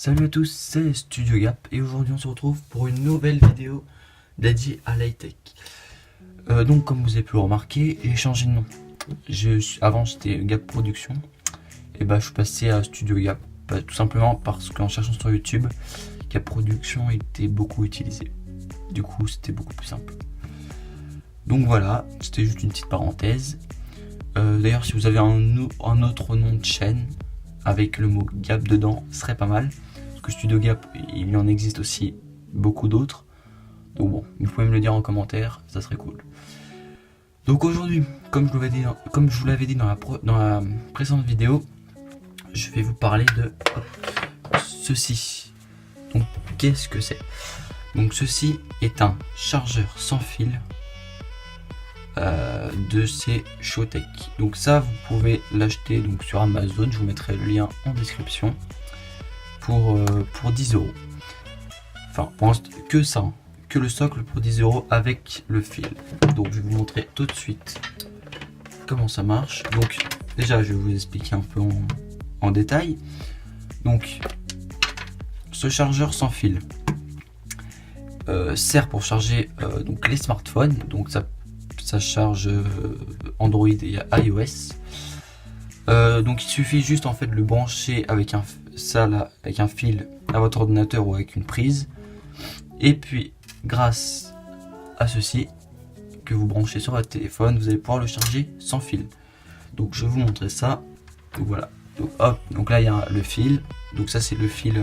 Salut à tous, c'est Studio Gap et aujourd'hui on se retrouve pour une nouvelle vidéo dédiée à l'high-tech. Donc comme vous avez pu le remarquer, j'ai changé de nom. Avant c'était Gap Production et je suis passé à Studio Gap. Tout simplement parce qu'en cherchant sur YouTube, Gap Production était beaucoup utilisé. Du coup c'était beaucoup plus simple. Donc voilà, c'était juste une petite parenthèse. D'ailleurs si vous avez un autre nom de chaîne avec le mot Gap dedans, ce serait pas mal. Parce que Studio Gap, il y en existe aussi beaucoup d'autres. Donc bon, vous pouvez me le dire en commentaire, ça serait cool. Donc aujourd'hui, comme je vous l'avais dit dans la précédente vidéo, je vais vous parler de ceci. Donc qu'est-ce que c'est? Donc ceci est un chargeur sans fil de chez Showtech. Donc ça vous pouvez l'acheter donc sur Amazon, je vous mettrai le lien en description pour 10 €. Enfin pour que ça, que le socle pour 10 € avec le fil. Donc je vais vous montrer tout de suite comment ça marche. Donc déjà je vais vous expliquer un peu en détail. Donc ce chargeur sans fil sert pour charger donc les smartphones. Donc ça charge Android et iOS. Donc il suffit juste en fait de le brancher avec un fil à votre ordinateur ou avec une prise. Et puis grâce à ceci que vous branchez sur votre téléphone, vous allez pouvoir le charger sans fil. Donc je vais vous montrer ça. Donc voilà. Donc hop, donc là il y a le fil. Donc ça c'est le fil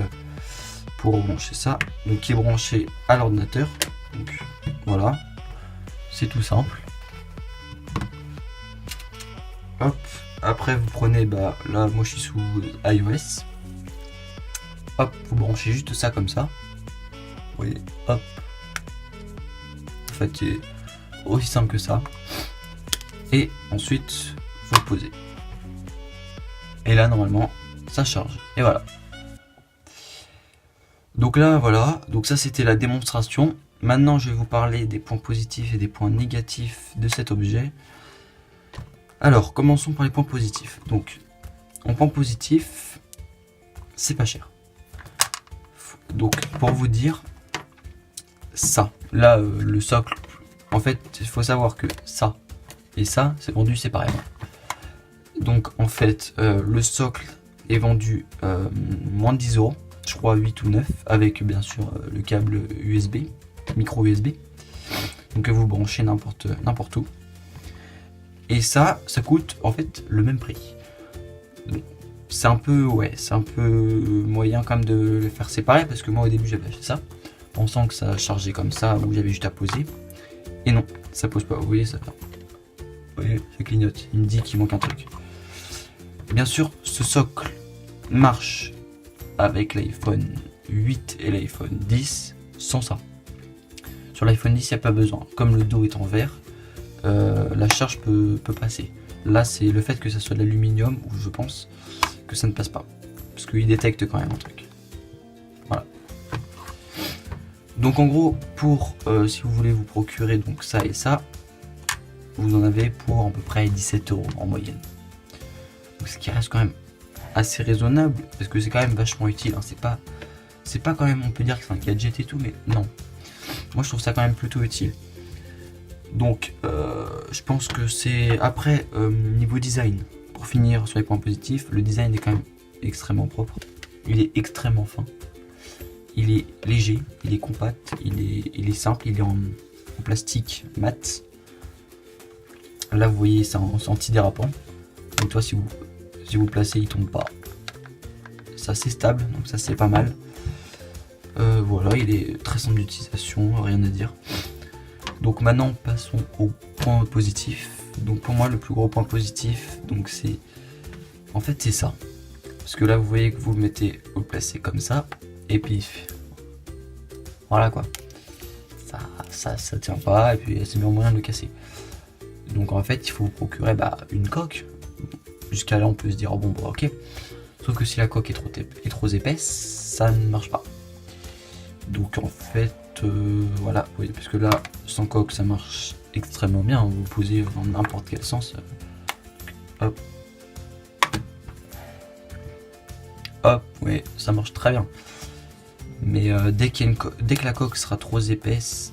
pour brancher ça. Donc qui est branché à l'ordinateur. Donc voilà. C'est tout simple. Hop, après vous prenez, là moi je suis sous iOS. Hop, vous branchez juste ça comme ça. Vous voyez, hop. En fait c'est aussi simple que ça. Et ensuite vous le posez. Et là normalement ça charge. Et voilà. Donc là voilà, donc ça c'était la démonstration. Maintenant je vais vous parler des points positifs et des points négatifs de cet objet. Alors, commençons par les points positifs. Donc, en point positif, c'est pas cher. Donc, pour vous dire, ça, là, le socle, en fait, il faut savoir que ça et ça, c'est vendu séparément. Donc, en fait, le socle est vendu moins de 10 €, je crois 8 ou 9, avec bien sûr le câble USB, micro USB. Donc, vous branchez n'importe où. Et ça coûte en fait le même prix. C'est un peu moyen quand même de le faire séparer parce que moi au début j'avais acheté ça pensant que ça chargeait comme ça ou j'avais juste à poser. Et non, ça pose pas. Vous voyez ça? Vous voyez, ça clignote. Il me dit qu'il manque un truc. Bien sûr, ce socle marche avec l'iPhone 8 et l'iPhone 10 sans ça. Sur l'iPhone 10, il n'y a pas besoin. Comme le dos est en verre, la charge peut passer. Là c'est le fait que ça soit de l'aluminium où je pense que ça ne passe pas parce qu'il détecte quand même un truc. Voilà. Donc en gros pour si vous voulez vous procurer donc ça et ça, vous en avez pour à peu près 17 € en moyenne. Donc ce qui reste quand même assez raisonnable parce que c'est quand même vachement utile, hein. C'est pas quand même, on peut dire que c'est un gadget et tout, mais non, moi je trouve ça quand même plutôt utile. Donc je pense que c'est après niveau design, pour finir sur les points positifs, le design est quand même extrêmement propre, il est extrêmement fin, il est léger, il est compact, il est simple, il est en plastique mat. Là vous voyez c'est antidérapant, donc toi si vous le placez il tombe pas, c'est assez stable, donc ça c'est pas mal. Voilà, il est très simple d'utilisation, rien à dire. Donc maintenant passons au point positif. Donc pour moi le plus gros point positif, donc c'est en fait c'est ça. Parce que là vous voyez que vous le mettez, vous le placez comme ça, et puis voilà quoi. Ça tient pas et puis c'est bien moyen de le casser. Donc en fait il faut vous procurer une coque. Jusqu'à là on peut se dire bon ok. Sauf que si la coque est trop épaisse, ça ne marche pas. Donc en fait voilà, oui, parce que là sans coque ça marche extrêmement bien, vous posez dans n'importe quel sens. Hop. hop, ouais, ça marche très bien. Mais dès que la coque sera trop épaisse,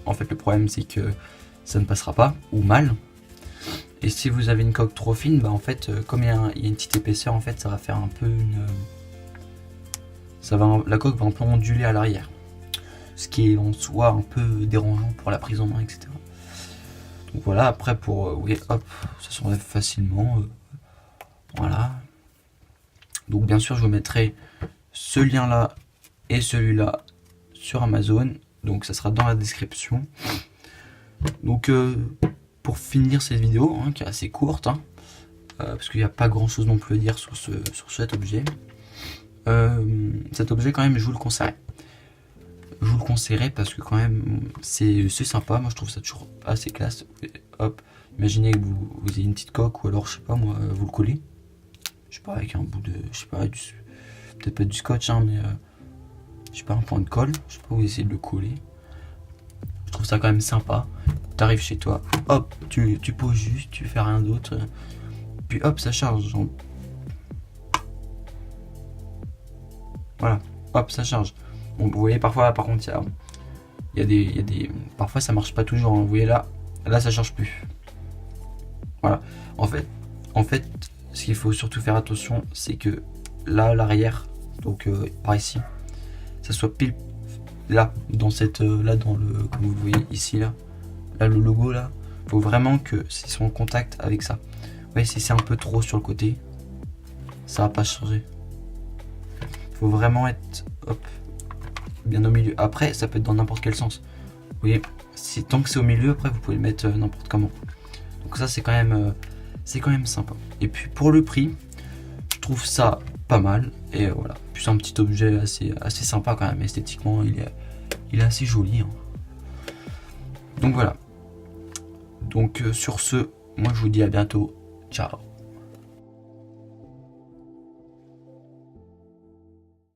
en fait le problème c'est que ça ne passera pas, ou mal. Et si vous avez une coque trop fine, bah en fait, comme il y a une petite épaisseur, en fait, ça va faire un peu la coque va un peu onduler à l'arrière. Ce qui est en soi un peu dérangeant pour la prise en main, etc. Donc voilà, après pour... oui, hop, ça s'enlève facilement. Voilà. Donc bien sûr, je vous mettrai ce lien-là et celui-là sur Amazon. Donc ça sera dans la description. Donc pour finir cette vidéo, hein, qui est assez courte, hein, parce qu'il n'y a pas grand chose non plus à dire sur cet objet. Cet objet quand même je vous le conseillerais. Je vous le conseillerais parce que quand même c'est sympa, moi je trouve ça toujours assez classe. Hop, imaginez que vous ayez une petite coque ou alors je sais pas moi, vous le collez. Je sais pas, avec un bout de, je sais pas, peut-être pas du scotch, hein, mais je sais pas, un point de colle, je sais pas, vous essayez de le coller. Je trouve ça quand même sympa. T'arrives chez toi, hop, tu poses juste, tu fais rien d'autre, puis hop, ça charge. Genre... Voilà, hop, ça charge. Bon, vous voyez, parfois, par contre, il y a des, parfois ça marche pas toujours. Hein. Vous voyez là ça charge plus. Voilà. En fait, ce qu'il faut surtout faire attention, c'est que là, l'arrière, donc par ici, ça soit pile là, dans cette, là, dans le, comme vous le voyez ici, là, le logo là, faut vraiment que c'est soit en contact avec ça. Vous voyez, si c'est un peu trop sur le côté, ça va pas changer. Faut vraiment être, hop, bien au milieu. Après, ça peut être dans n'importe quel sens. Vous voyez, tant que c'est au milieu, après vous pouvez le mettre n'importe comment. Donc ça, c'est quand même sympa. Et puis pour le prix, je trouve ça pas mal. Et voilà. Puis c'est un petit objet assez sympa quand même. Esthétiquement, il est assez joli. Hein. Donc voilà. Donc sur ce, moi je vous dis à bientôt. Ciao.